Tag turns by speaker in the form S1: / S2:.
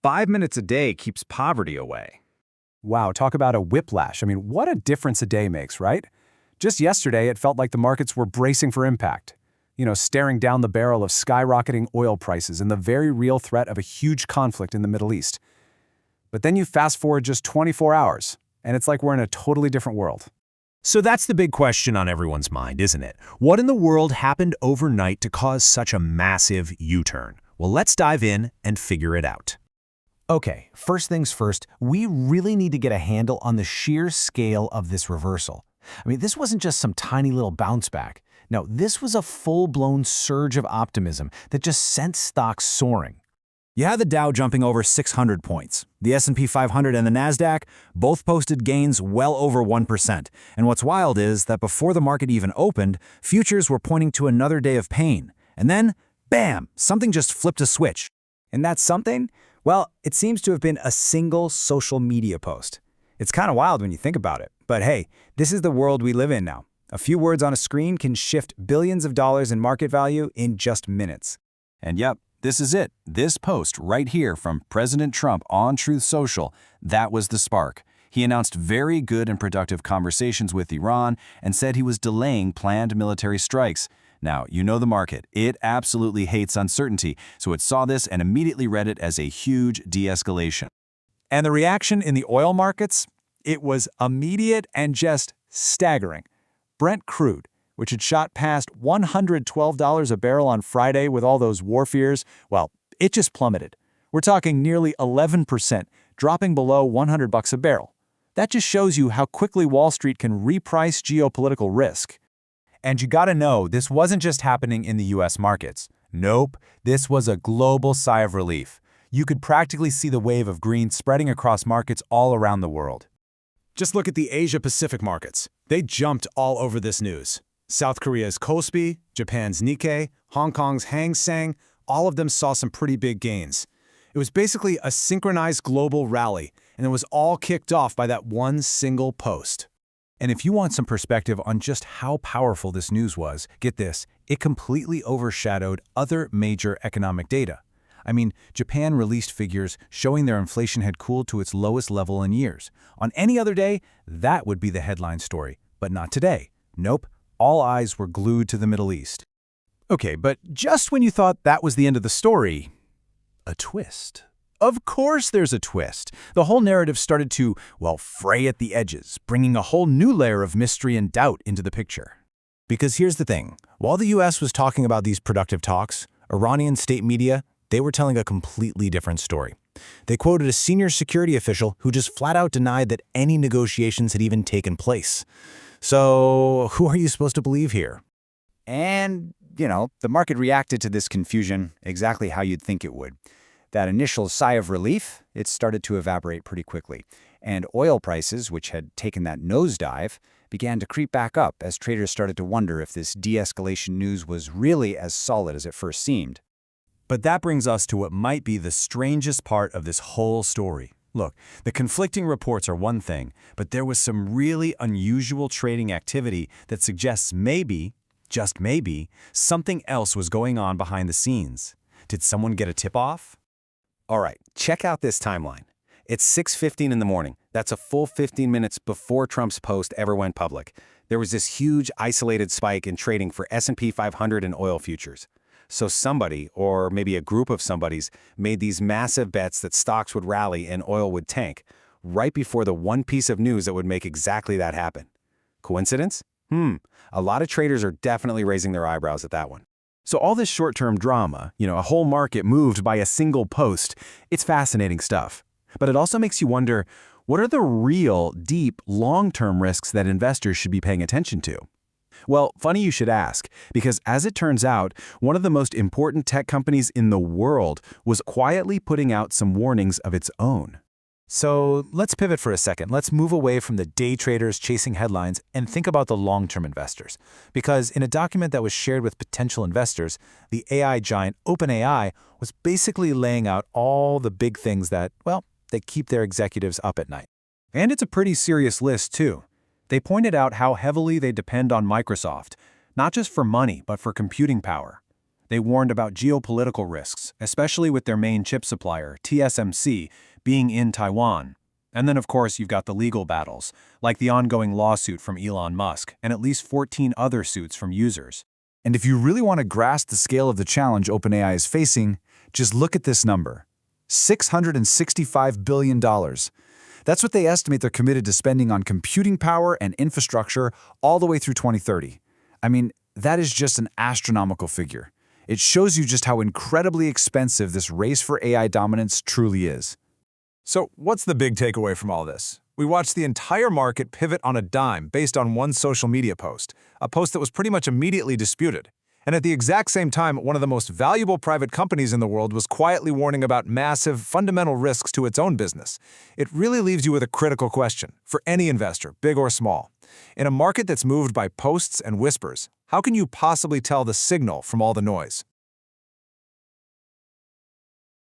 S1: 5 minutes a day keeps poverty away.
S2: Wow, talk about a whiplash. I mean, what a difference a day makes, right? Just yesterday, it felt like the markets were bracing for impact. Staring down the barrel of skyrocketing oil prices and the very real threat of a huge conflict in the Middle East. But then you fast forward just 24 hours, and it's like we're in a totally different world.
S3: So that's the big question on everyone's mind, isn't it? What in the world happened overnight to cause such a massive U-turn? Well, let's dive in and figure it out.
S4: Okay, first things first, we really need to get a handle on the sheer scale of this reversal. I mean, this wasn't just some tiny little bounce back. No, this was a full-blown surge of optimism that just sent stocks soaring.
S5: You had the Dow jumping over 600 points. The S&P 500 and the NASDAQ both posted gains well over 1%. And what's wild is that before the market even opened, futures were pointing to another day of pain. And then, bam, something just flipped a switch.
S6: And that's something? Well, it seems to have been a single social media post. It's kind of wild when you think about it. But hey, this is the world we live in now. A few words on a screen can shift billions of dollars in market value in just minutes.
S7: And yep, this is it. This post right here from President Trump on Truth Social, that was the spark. He announced very good and productive conversations with Iran and said he was delaying planned military strikes. Now, you know the market. It absolutely hates uncertainty, so it saw this and immediately read it as a huge de-escalation.
S2: And the reaction in the oil markets? It was immediate and just staggering. Brent crude, which had shot past $112 a barrel on Friday with all those war fears, well, it just plummeted. We're talking nearly 11%, dropping below $100 a barrel. That just shows you how quickly Wall Street can reprice geopolitical risk.
S8: And you gotta know, this wasn't just happening in the US markets. Nope, this was a global sigh of relief. You could practically see the wave of green spreading across markets all around the world.
S3: Just look at the Asia-Pacific markets. They jumped all over this news. South Korea's Kospi, Japan's Nikkei, Hong Kong's Hang Seng, all of them saw some pretty big gains. It was basically a synchronized global rally, and it was all kicked off by that one single post.
S8: And if you want some perspective on just how powerful this news was, get this, it completely overshadowed other major economic data. I mean, Japan released figures showing their inflation had cooled to its lowest level in years. On any other day, that would be the headline story, but not today. Nope, all eyes were glued to the Middle East.
S3: Okay, but just when you thought that was the end of the story, a twist. Of course there's a twist. The whole narrative started to, well, fray at the edges, bringing a whole new layer of mystery and doubt into the picture.
S4: Because here's the thing. While the US was talking about these productive talks, Iranian state media, they were telling a completely different story. They quoted a senior security official who just flat out denied that any negotiations had even taken place. So, who are you supposed to believe here?
S6: And, the market reacted to this confusion exactly how you'd think it would. That initial sigh of relief, it started to evaporate pretty quickly. And oil prices, which had taken that nosedive, began to creep back up as traders started to wonder if this de-escalation news was really as solid as it first seemed.
S8: But that brings us to what might be the strangest part of this whole story. Look, the conflicting reports are one thing, but there was some really unusual trading activity that suggests maybe, just maybe, something else was going on behind the scenes. Did someone get a tip-off?
S7: All right, check out this timeline. It's 6:15 in the morning. That's a full 15 minutes before Trump's post ever went public. There was this huge isolated spike in trading for S&P 500 and oil futures. So somebody, or maybe a group of somebodies, made these massive bets that stocks would rally and oil would tank, right before the one piece of news that would make exactly that happen. Coincidence? A lot of traders are definitely raising their eyebrows at that one.
S1: So all this short-term drama, a whole market moved by a single post, it's fascinating stuff. But it also makes you wonder, what are the real, deep, long-term risks that investors should be paying attention to? Well, funny you should ask, because as it turns out, one of the most important tech companies in the world was quietly putting out some warnings of its own.
S8: So let's pivot for a second. Let's move away from the day traders chasing headlines and think about the long-term investors. Because in a document that was shared with potential investors, the AI giant OpenAI was basically laying out all the big things that, well, they keep their executives up at night.
S1: And it's a pretty serious list, too. They pointed out how heavily they depend on Microsoft, not just for money, but for computing power. They warned about geopolitical risks, especially with their main chip supplier, TSMC, being in Taiwan. And then, of course, you've got the legal battles, like the ongoing lawsuit from Elon Musk, and at least 14 other suits from users.
S2: And if you really want to grasp the scale of the challenge OpenAI is facing, just look at this number. $665 billion. That's what they estimate they're committed to spending on computing power and infrastructure all the way through 2030. I mean, that is just an astronomical figure. It shows you just how incredibly expensive this race for AI dominance truly is.
S3: So what's the big takeaway from all this? We watched the entire market pivot on a dime based on one social media post, a post that was pretty much immediately disputed. And at the exact same time, one of the most valuable private companies in the world was quietly warning about massive, fundamental risks to its own business. It really leaves you with a critical question for any investor, big or small. In a market that's moved by posts and whispers, how can you possibly tell the signal from all the noise?